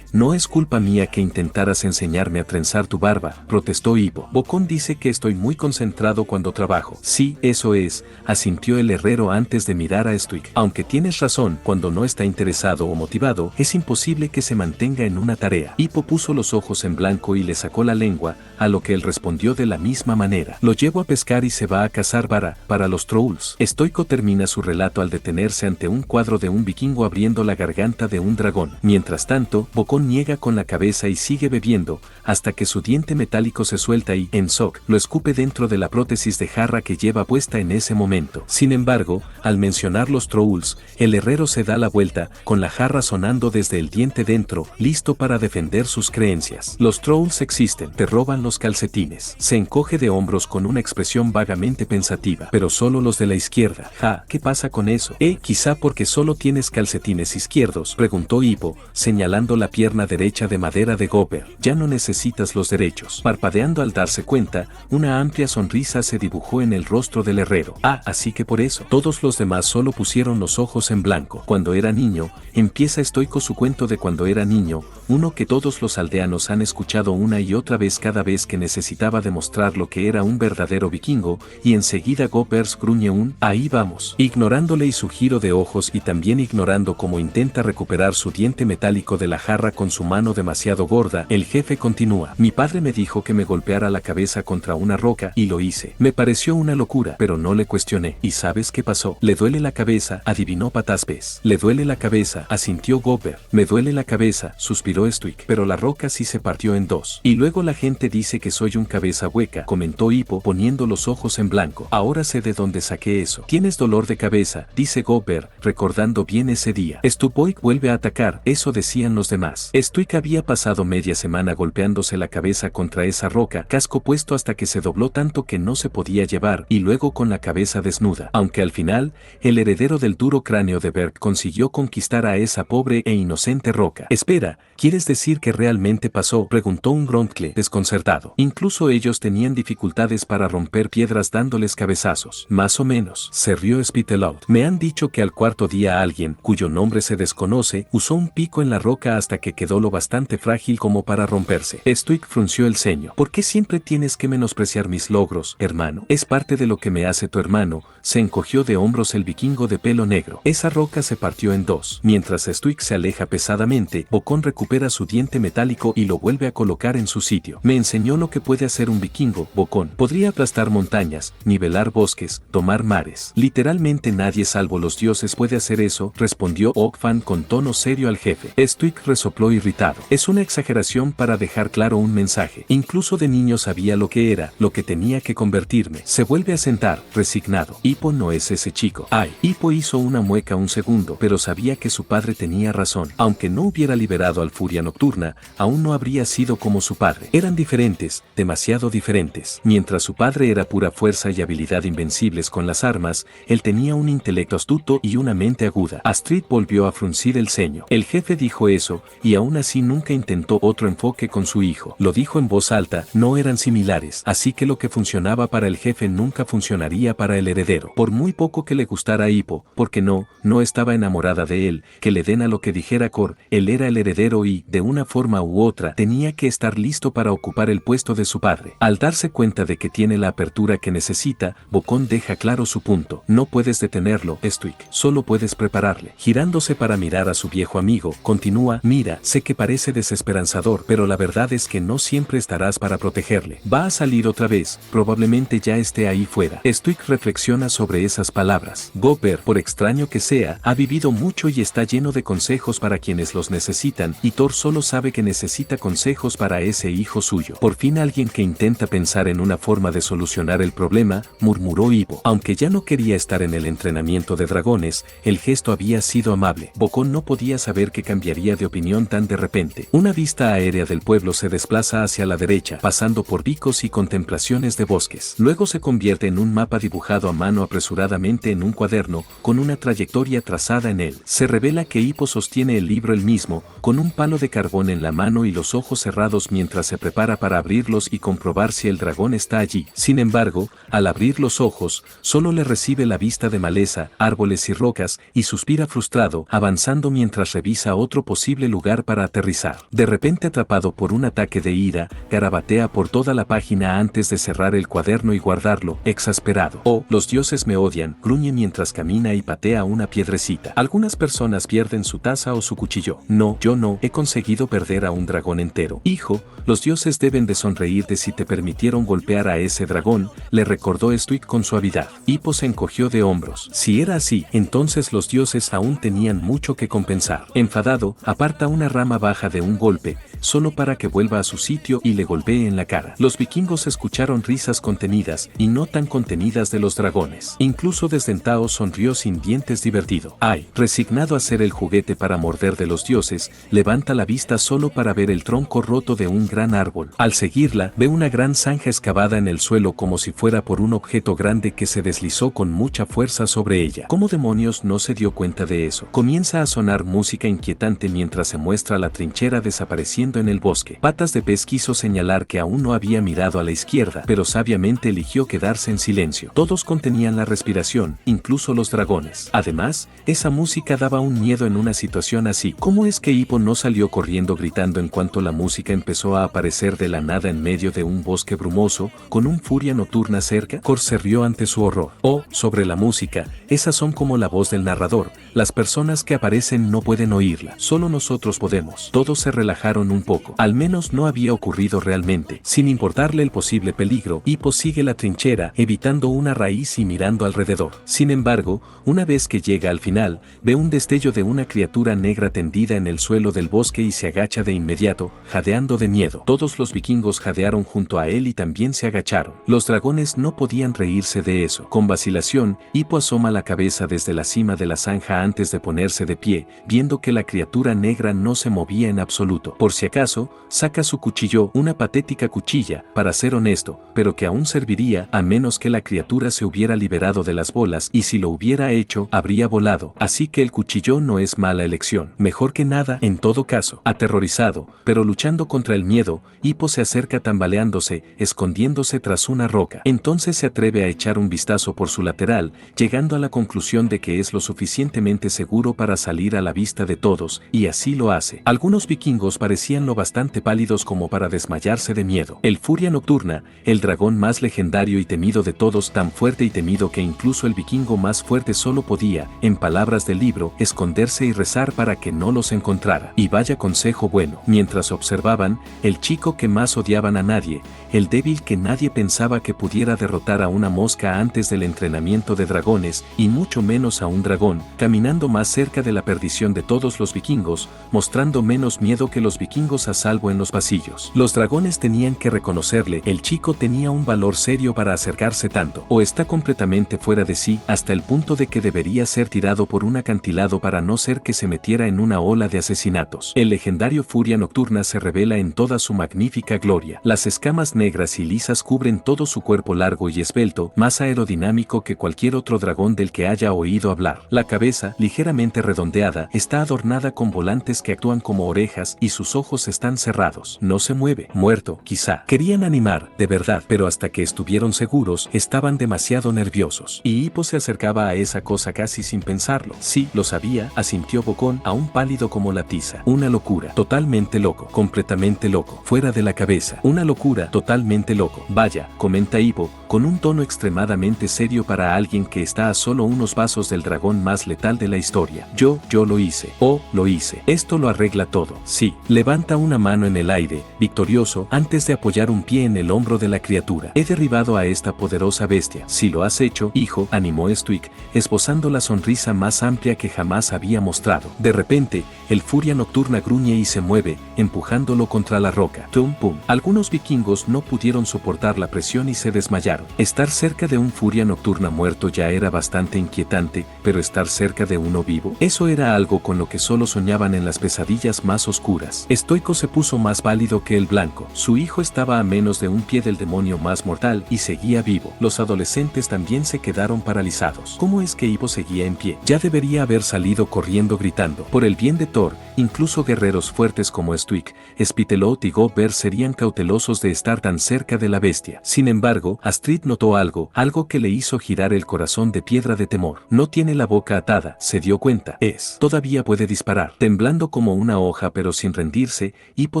No es culpa mía que intentaras enseñarme a trenzar tu barba, protestó Hippo. Bocón dice que estoy muy concentrado cuando trabajo. Sí, eso es, asintió el herrero antes de mirar a Stuik. Aunque tienes razón, cuando no está interesado o motivado, es imposible que se mantenga en una tarea. Hippo puso los ojos en blanco y le sacó la lengua, a lo que él respondió de la misma manera. Lo llevo a pescar y se va a cazar para los trolls. Estoico termina su relato al detenerse ante un cuadro de un vikingo abriendo la garganta de un dragón. Mientras tanto, Bocón niega con la cabeza y sigue bebiendo, hasta que su diente metálico se suelta y, en shock, lo escupe dentro de la prótesis de jarra que lleva puesta en ese momento. Sin embargo, al mencionar los trolls, el herrero se da la vuelta, con la jarra sonando desde el diente dentro, listo para defender sus creencias. Los trolls existen, te roban los calcetines. Se encoge de hombros con una expresión vagamente pensativa, pero solo los de la izquierda. Ja, ¿qué pasa con eso? Quizá porque solo tienes calcetines izquierdos, preguntó Hippo, señalando la pierna derecha de madera de Gobert. Ya no necesitas los derechos. Parpadeando al darse cuenta, una amplia sonrisa se dibujó en el rostro del herrero. Así que por eso. Todos los demás solo pusieron los ojos en blanco. Cuando era niño, empieza Estoico su cuento de cuando era niño, uno que todos los aldeanos han escuchado una y otra vez cada vez que necesitaba demostrar lo que era un verdadero vikingo, y enseguida Gobert gruñe un ahí vamos, ignorándole y su giro de ojos y también ignorando cómo intenta recuperar su diente metálico de la jarra con su mano demasiado gorda. El jefe continúa. Mi padre me dijo que me golpeara la cabeza contra una roca y lo hice. Me pareció una locura, pero no le cuestioné. ¿Y sabes qué pasó? Le duele la cabeza, adivinó Pataspes. Le duele la cabeza, asintió Gobert. Me duele la cabeza, suspiró Stuik. Pero la roca sí se partió en dos. Y luego la gente dice que soy un cabeza hueca, comentó Hippo poniendo los ojos en blanco. Ahora sé de dónde saqué eso. ¿Tienes dolor de cabeza?, dice Gobert, recordando bien ese día. Stupoik vuelve a atacar, eso decían los demás. Stuik había pasado media semana golpeándose la cabeza contra esa roca, casco puesto hasta que se dobló tanto que no se podía llevar, y luego con la cabeza desnuda. Aunque al final, el heredero del duro cráneo de Berg consiguió conquistar a esa pobre e inocente roca. Espera, ¿quieres decir que realmente pasó?, preguntó un Gruntle desconcertado. Incluso ellos tenían dificultades para romper piedras dándoles cabezazos. Más o menos, se rió Spitalout. Me han dicho que al cuarto día alguien, cuyo nombre se desconoce, usó un pico en la roca hasta que quedó lo bastante frágil como para romperse. Stuik frunció el ceño. ¿Por qué siempre tienes que menospreciar mis logros, hermano? Es parte de lo que me hace tu hermano, se encogió de hombros el vikingo de pelo negro. Esa roca se partió en dos. Mientras Stuik se aleja pesadamente, Bocón recupera su diente metálico y lo vuelve a colocar en su sitio. Me enseñó lo que puede hacer un vikingo, Bocón. Podría aplastar montañas, nivelar bosques, tomar mares. Literalmente nadie salvo los dioses puede hacer eso, respondió Ogfan con tono serio al jefe. Stuik resopló irritado. Es una exageración para dejar claro un mensaje. Incluso de niño sabía lo que era, lo que tenía que convertirme. Se vuelve a sentar, resignado. Hippo no es ese chico. Hippo hizo una mueca un segundo, pero sabía que su padre tenía razón. Aunque no hubiera liberado al Furia Nocturna, aún no habría sido como su padre. Eran diferentes, demasiado diferentes. Mientras su padre era pura fuerza y habilidad invencibles con las armas, él tenía un intelecto astuto y una mente aguda. Astrid volvió a fruncir el ceño. El jefe dijo eso, y aún así nunca intentó otro enfoque con su hijo. Lo dijo en voz alta, no eran similares, así que lo que funcionaba para el jefe nunca funcionaría para el heredero. Por muy poco que le gustara a Hippo, porque no estaba enamorada de él, que le den a lo que dijera Cor, él era el heredero y, de una forma u otra, tenía que estar listo para ocupar el puesto de su padre. Al darse cuenta de que tiene la apertura que necesita, Bocón deja claro su punto. No puedes detenerlo, Stuik, solo puedes prepararle. Girándose para mirar a su viejo amigo, continúa, mira, sé que parece desesperanzador, pero la verdad es que no siempre estarás para protegerle. Va a salir otra vez, probablemente ya esté ahí fuera. Stuik reflexiona sobre esas palabras. Gobert, por extraño que sea, ha vivido mucho y está lleno de consejos para quienes los necesitan, y Thor solo sabe que necesita consejos para ese hijo suyo. Por fin alguien que intenta pensar en una forma de solucionar el problema, murmuró Ivo. Aunque ya no quería estar en el entrenamiento de dragones, el gesto había sido amable. Bocón no podía saber que cambiaría de opinión tan de repente. Una vista aérea del pueblo se desplaza hacia la derecha, pasando por picos y contemplaciones de bosques. Luego se convierte en un mapa dibujado a mano apresuradamente en un cuaderno, con una trayectoria trazada en él. Se revela que Hippo sostiene el libro él mismo, con un palo de carbón en la mano y los ojos cerrados mientras se prepara para abrirlos y comprobar si el dragón está allí. Sin embargo, al abrir los ojos, solo le recibe la vista de maleza, árboles y rocas, y suspira frustrado, avanzando mientras revisa otro posible lugar para aterrizar. De repente, atrapado por un ataque de ira, garabatea por toda la página antes de cerrar el cuaderno y guardarlo, exasperado. Oh, los dioses me odian, gruñe mientras camina y patea una piedrecita. Algunas personas pierden su taza o su cuchillo. No, yo no, he conseguido perder a un dragón entero. Hijo, los dioses deben de sonreírte si te permitieron golpear a ese dragón, le recordó Stuik con suavidad. Hippo se encogió de hombros. Si era así, entonces los dioses aún tenían mucho que compensar. Enfadado, aparta una rama baja de un golpe, solo para que vuelva a su sitio y le golpee en la cara. Los vikingos escucharon risas contenidas y no tan contenidas de los dragones. Incluso Desdentado sonrió sin dientes divertido. Ay, resignado a ser el juguete para morder de los dioses, levanta la vista solo para ver el tronco roto de un gran árbol. Al seguirla, ve una gran zanja excavada en el suelo como si fuera por un objeto grande que se deslizó con mucha fuerza sobre ella. ¿Cómo demonios no se dio cuenta de eso? Comienza a sonar música inquietante mientras se muestra la trinchera desapareciendo en el bosque. Patas de Pez quiso señalar que aún no había mirado a la izquierda, pero sabiamente eligió quedarse en silencio. Todos contenían la respiración, incluso los dragones. Además, esa música daba un miedo en una situación así. ¿Cómo es que Hippo no salió corriendo gritando en cuanto la música empezó a aparecer de la nada en medio de un bosque brumoso, con un furia nocturna cerca? Cor se rió ante su horror. Oh, sobre la música, esas son como la voz del narrador. Las personas que aparecen no pueden oírla, solo nosotros podemos. Todos se relajaron un poco. Al menos no había ocurrido realmente. Sin importarle el posible peligro, Hippo sigue la trinchera, evitando una raíz y mirando alrededor. Sin embargo, una vez que llega al final, ve un destello de una criatura negra tendida en el suelo del bosque y se agacha de inmediato, jadeando de miedo. Todos los vikingos jadearon junto a él y también se agacharon. Los dragones no podían reírse de eso. Con vacilación, Hippo asoma la cabeza desde la cima de la zanja antes de ponerse de pie, viendo que la criatura negra no se movía en absoluto. Por si acaso, saca su cuchillo, una patética cuchilla, para ser honesto, pero que aún serviría a menos que la criatura se hubiera liberado de las bolas, y si lo hubiera hecho, habría volado. Así que el cuchillo no es mala elección. Mejor que nada, en todo caso. Aterrorizado, pero luchando contra el miedo, Hippo se acerca tambaleándose, escondiéndose tras una roca. Entonces se atreve a echar un vistazo por su lateral, llegando a la conclusión de que es lo suficientemente seguro para salir a la vista de todos, y así lo hace. Algunos vikingos parecían lo bastante pálidos como para desmayarse de miedo. El Furia Nocturna, el dragón más legendario y temido de todos, tan fuerte y temido que incluso el vikingo más fuerte solo podía, en palabras del libro, esconderse y rezar para que no los encontrara. Y vaya consejo bueno. Mientras observaban, el chico que más odiaban a nadie, el débil que nadie pensaba que pudiera derrotar a una mosca antes del entrenamiento de dragones, y mucho menos a un dragón, caminando más cerca de la perdición de todos los vikingos, mostrando menos miedo que los vikingos a salvo en los pasillos. Los dragones tenían que reconocerle, el chico tenía un valor serio para acercarse tanto, o está completamente fuera de sí, hasta el punto de que debería ser tirado por un acantilado para no ser que se metiera en una ola de asesinatos. El legendario Furia Nocturna se revela en toda su magnífica gloria. Las escamas negras y lisas cubren todo su cuerpo largo y esbelto, más aerodinámico que cualquier otro dragón del que haya oído hablar. La cabeza, ligeramente redondeada, está adornada con volantes que actúan como orejas y sus ojos están cerrados. No se mueve. Muerto, quizá. Querían animar, de verdad, pero hasta que estuvieron seguros, estaban demasiado nerviosos. Y Hippo se acercaba a esa cosa casi sin pensarlo. Sí, lo sabía, asintió Bocón, aún pálido como la tiza. Una locura. Totalmente loco. Completamente loco. Fuera de la cabeza. Una locura. Totalmente loco. Vaya, comenta Hippo, con un tono extremadamente serio para alguien que está a solo unos pasos del dragón más letal de la historia. Yo lo hice. Oh, lo hice. Esto lo arregla todo. Sí. Levanta una mano en el aire, victorioso, antes de apoyar un pie en el hombro de la criatura. He derribado a esta poderosa bestia. Si lo has hecho, hijo, animó Stuik, esbozando la sonrisa más amplia que jamás había mostrado. De repente, el Furia Nocturna gruñe y se mueve, empujándolo contra la roca. Tum pum. Algunos vikingos no pudieron soportar la presión y se desmayaron. Estar cerca de un furia nocturna muerto ya era bastante inquietante, pero estar cerca de uno vivo, eso era algo con lo que solo soñaban en las pesadillas más oscuras. Estoico se puso más pálido que el blanco. Su hijo estaba a menos de un pie del demonio más mortal y seguía vivo. Los adolescentes también se quedaron paralizados. ¿Cómo es que Hippo seguía en pie? Ya debería haber salido corriendo gritando. Por el bien de Thor, incluso guerreros fuertes como Stuik, Spittelot y Gober serían cautelosos de estar tan cerca de la bestia. Sin embargo, Astrid notó algo que le hizo girar el corazón de piedra de temor. No tiene la boca atada, se dio cuenta. Todavía puede disparar. Temblando como una hoja pero sin rendirse, Hippo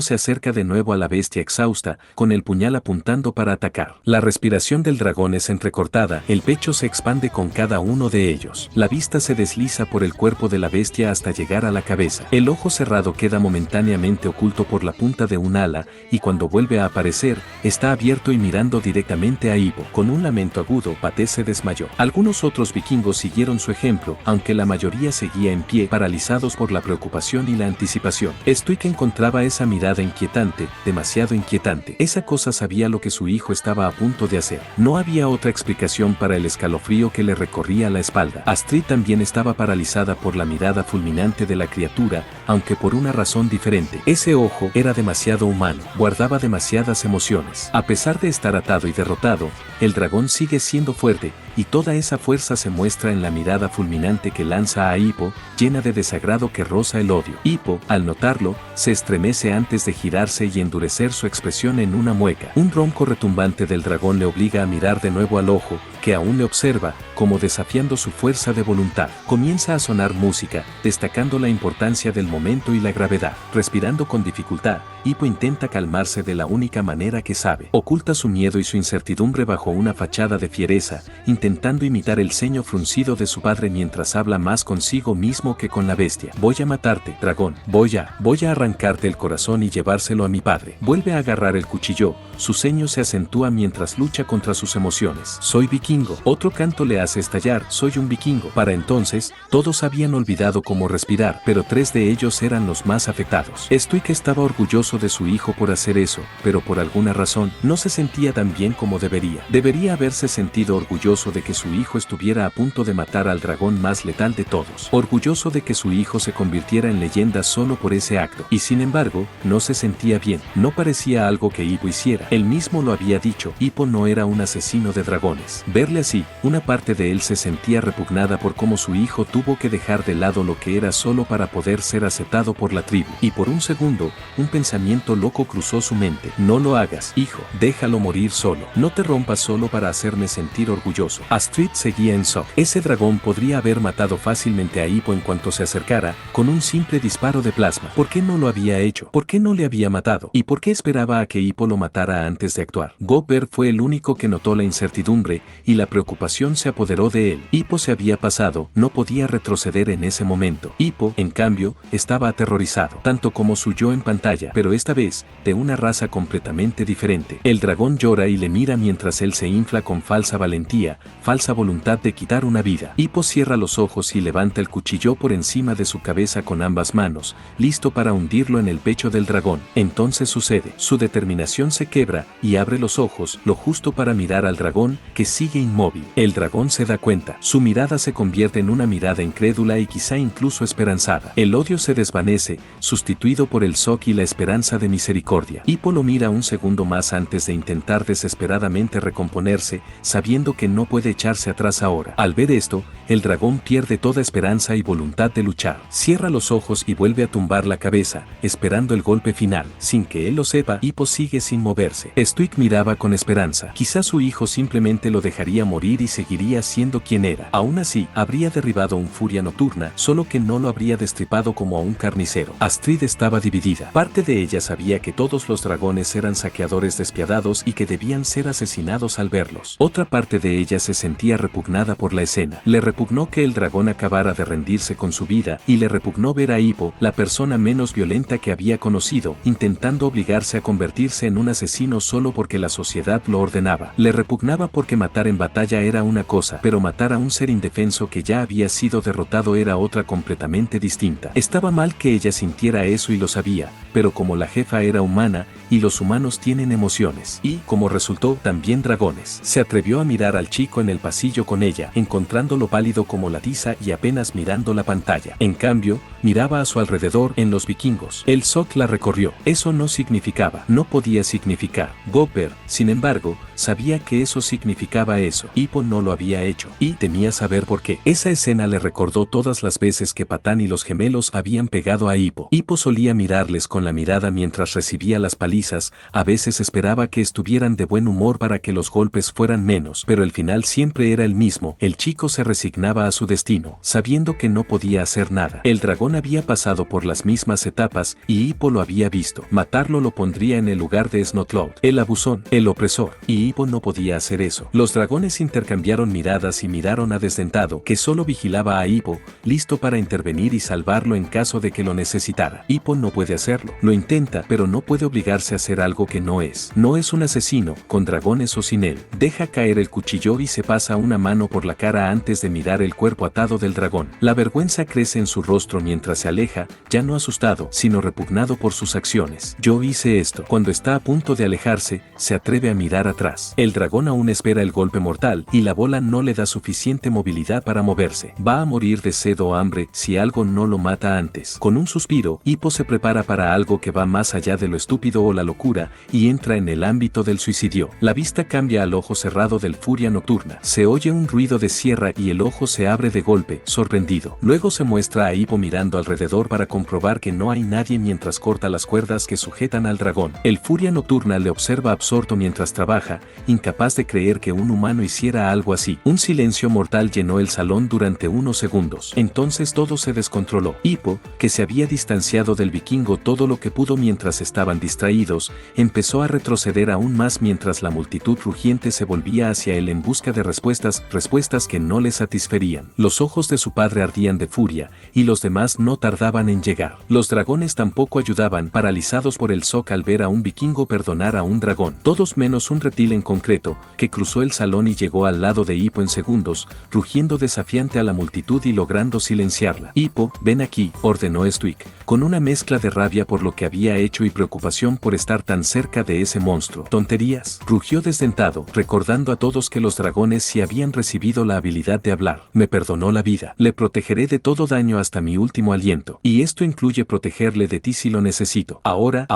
se acerca de nuevo a la bestia exhausta, con el puñal apuntando para atacar. La respiración del dragón es entrecortada, el pecho se expande con cada uno de ellos. La vista se desliza por el cuerpo de la bestia hasta llegar a la cabeza. El ojo cerrado queda momentáneamente oculto por la punta de un ala, y cuando vuelve a aparecer, está abierto y mirando directamente a Hippo. Con un lamento agudo, Pate se desmayó. Algunos otros vikingos siguieron su ejemplo, aunque la mayoría seguía en pie, paralizados por la preocupación y la anticipación. Stuik encontraba esa mirada inquietante, demasiado inquietante. Esa cosa sabía lo que su hijo estaba a punto de hacer. No había otra explicación para el escalofrío que le recorría la espalda. Astrid también estaba paralizada por la mirada fulminante de la criatura, aunque por una razón diferente. Ese ojo era demasiado humano, guardaba demasiadas emociones. A pesar de estar atado y derrotado, el dragón sigue siendo fuerte, y toda esa fuerza se muestra en la mirada fulminante que lanza a Hippo, llena de desagrado que roza el odio. Hippo, al notarlo, se estremece antes de girarse y endurecer su expresión en una mueca. Un ronco retumbante del dragón le obliga a mirar de nuevo al ojo, que aún le observa, como desafiando su fuerza de voluntad. Comienza a sonar música, destacando la importancia del momento y la gravedad. Respirando con dificultad, Hippo intenta calmarse de la única manera que sabe. Oculta su miedo y su incertidumbre bajo una fachada de fiereza, intentando imitar el ceño fruncido de su padre mientras habla más consigo mismo que con la bestia. Voy a matarte, dragón. Voy a arrancarte el corazón y llevárselo a mi padre. Vuelve a agarrar el cuchillo. Su ceño se acentúa mientras lucha contra sus emociones. Soy vikingo. Otro canto le hace estallar. Soy un vikingo. Para entonces, todos habían olvidado cómo respirar, pero 3 de ellos eran los más afectados. Stuik estaba orgulloso de su hijo por hacer eso, pero por alguna razón, no se sentía tan bien como debería. Debería haberse sentido orgulloso de que su hijo estuviera a punto de matar al dragón más letal de todos. Orgulloso de que su hijo se convirtiera en leyenda solo por ese acto. Y sin embargo, no se sentía bien. No parecía algo que Hippo hiciera. Él mismo lo había dicho. Hippo no era un asesino de dragones. Verle así, una parte de él se sentía repugnada por cómo su hijo tuvo que dejar de lado lo que era solo para poder ser aceptado por la tribu. Y por un segundo, un pensamiento loco cruzó su mente. No lo hagas, hijo. Déjalo morir solo. No te rompas solo para hacerme sentir orgulloso. Astrid seguía en shock. Ese dragón podría haber matado fácilmente a Hippo en cuanto se acercara, con un simple disparo de plasma. ¿Por qué no lo había hecho? ¿Por qué no le había matado? ¿Y por qué esperaba a que Hippo lo matara antes de actuar? Gober fue el único que notó la incertidumbre, y la preocupación se apoderó de él. Hippo se había pasado, no podía retroceder en ese momento. Hippo, en cambio, estaba aterrorizado, tanto como su yo en pantalla, pero esta vez, de una raza completamente diferente. El dragón llora y le mira mientras él se infla con falsa valentía, falsa voluntad de quitar una vida. Hippo cierra los ojos y levanta el cuchillo por encima de su cabeza con ambas manos, listo para hundirlo en el pecho del dragón. Entonces sucede. Su determinación se quebra y abre los ojos, lo justo para mirar al dragón, que sigue inmóvil. El dragón se da cuenta. Su mirada se convierte en una mirada incrédula y quizá incluso esperanzada. El odio se desvanece, sustituido por el shock y la esperanza de misericordia. Hippo lo mira un segundo más antes de intentar desesperadamente recomponerse, sabiendo que no puede echarse atrás ahora. Al ver esto, el dragón pierde toda esperanza y voluntad de luchar. Cierra los ojos y vuelve a tumbar la cabeza, esperando el golpe final. Sin que él lo sepa, Hippo sigue sin moverse. Stuik miraba con esperanza. Quizá su hijo simplemente lo dejaría morir y seguiría siendo quien era. Aún así, habría derribado un furia nocturna, solo que no lo habría destripado como a un carnicero. Astrid estaba dividida. Parte de ella sabía que todos los dragones eran saqueadores despiadados y que debían ser asesinados al verlos. Otra parte de ella se sentía repugnada por la escena. Le repugnó que el dragón acabara de rendirse con su vida, y le repugnó ver a Hippo, la persona menos violenta que había conocido, intentando obligarse a convertirse en un asesino solo porque la sociedad lo ordenaba. Le repugnaba porque matar en batalla era una cosa, pero matar a un ser indefenso que ya había sido derrotado era otra completamente distinta. Estaba mal que ella sintiera eso y lo sabía, pero como la la jefa era humana y los humanos tienen emociones y, como resultó, también dragones. Se atrevió a mirar al chico en el pasillo con ella, encontrándolo pálido como la tiza y apenas mirando la pantalla. En cambio, miraba a su alrededor en los vikingos. El shock la recorrió. Eso no significaba, no podía significar. Gopper, sin embargo, sabía que eso significaba eso. Hippo no lo había hecho y temía saber por qué. Esa escena le recordó todas las veces que Patán y los gemelos habían pegado a Hippo. Hippo solía mirarles con la mirada mientras recibía las palizas, a veces esperaba que estuvieran de buen humor para que los golpes fueran menos, pero el final siempre era el mismo. El chico se resignaba a su destino, sabiendo que no podía hacer nada. El dragón había pasado por las mismas etapas y Hippo lo había visto. Matarlo lo pondría en el lugar de Snotlout, el abusón, el opresor, y Hippo no podía hacer eso. Los dragones intercambiaron miradas y miraron a Desdentado, que solo vigilaba a Hippo, listo para intervenir y salvarlo en caso de que lo necesitara. Hippo no puede hacerlo. Lo intenta, pero no puede obligarse a hacer algo que no es. No es un asesino, con dragones o sin él. Deja caer el cuchillo y se pasa una mano por la cara antes de mirar el cuerpo atado del dragón. La vergüenza crece en su rostro mientras se aleja, ya no asustado, sino repugnado por sus acciones. Yo hice esto. Cuando está a punto de alejarse, se atreve a mirar atrás. El dragón aún espera el golpe mortal, y la bola no le da suficiente movilidad para moverse. Va a morir de sed o hambre si algo no lo mata antes. Con un suspiro, Hippo se prepara para algo que va más allá de lo estúpido o la locura, y entra en el ámbito del suicidio. La vista cambia al ojo cerrado del Furia Nocturna. Se oye un ruido de sierra y el ojo se abre de golpe, sorprendido. Luego se muestra a Hippo mirando alrededor para comprobar que no hay nadie mientras corta las cuerdas que sujetan al dragón. El Furia Nocturna le observa absorto mientras trabaja, incapaz de creer que un humano hiciera algo así. Un silencio mortal llenó el salón durante unos segundos. Entonces todo se descontroló. Hippo, que se había distanciado del vikingo todo lo que pudo mientras estaban distraídos, empezó a retroceder aún más mientras la multitud rugiente se volvía hacia él en busca de respuestas que no le satisferían. Los ojos de su padre ardían de furia, y los demás no tardaban en llegar. Los dragones tampoco ayudaban, paralizados por el shock al ver a un vikingo perdonar a un dragón. Todos menos un reptil en concreto, que cruzó el salón y llegó al lado de Hippo en segundos, rugiendo desafiante a la multitud y logrando silenciarla. Hippo, ven aquí, ordenó Stuik, con una mezcla de rabia por lo que había hecho y preocupación por estar tan cerca de ese monstruo. Tonterías, rugió desdentado, recordando a todos que los dragones sí habían recibido la habilidad de hablar. Me perdonó la vida. Le protegeré de todo daño hasta mi último aliento. Y esto incluye protegerle de ti si lo necesito. Ahora,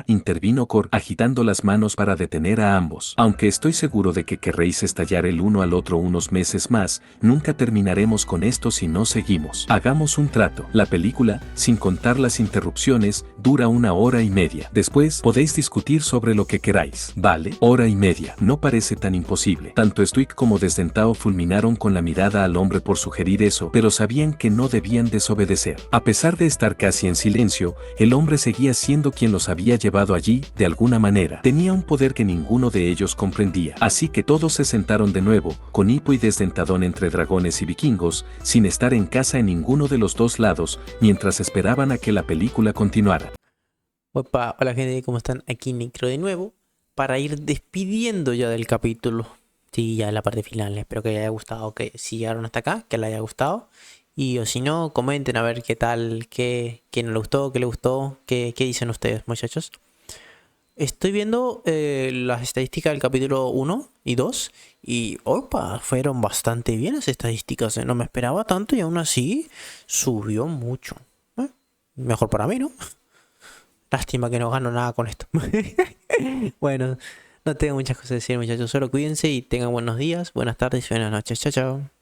intervino Cor, agitando las manos para detener a ambos. Aunque estoy seguro de que querréis estallar el uno al otro unos meses más, nunca terminaremos con esto si no seguimos. Hagamos un trato. La película, sin contar las interrupciones, dura 1 hora y media. Después, podéis discutir sobre lo que queráis. Vale, 1 hora y media. No parece tan imposible. Tanto Stuik como Desdentado fulminaron con la mirada al hombre por sugerir eso, pero sabían que no debían desobedecer. A pesar de estar casi en silencio, el hombre seguía siendo quien los había llevado allí, de alguna manera. Tenía un poder que ninguno de ellos comprendía. Así que todos se sentaron de nuevo, con Hippo y Desdentadón entre dragones y vikingos, sin estar en casa en ninguno de los dos lados, mientras esperaban a que la película continuara. Opa, hola gente, ¿cómo están? Aquí Necro de nuevo, para ir despidiendo ya del capítulo. Sí, ya la parte final. Espero que les haya gustado, que si llegaron hasta acá, que les haya gustado. Y o si no, comenten a ver qué tal, quién le gustó, qué le gustó, qué dicen ustedes, muchachos. Estoy viendo las estadísticas del capítulo 1 y 2 y opa, fueron bastante bien las estadísticas. No me esperaba tanto y aún así subió mucho. Mejor para mí, ¿no? Lástima que no gano nada con esto. Bueno, no tengo muchas cosas que decir, muchachos. Solo cuídense y tengan buenos días, buenas tardes y buenas noches. Chao, chao.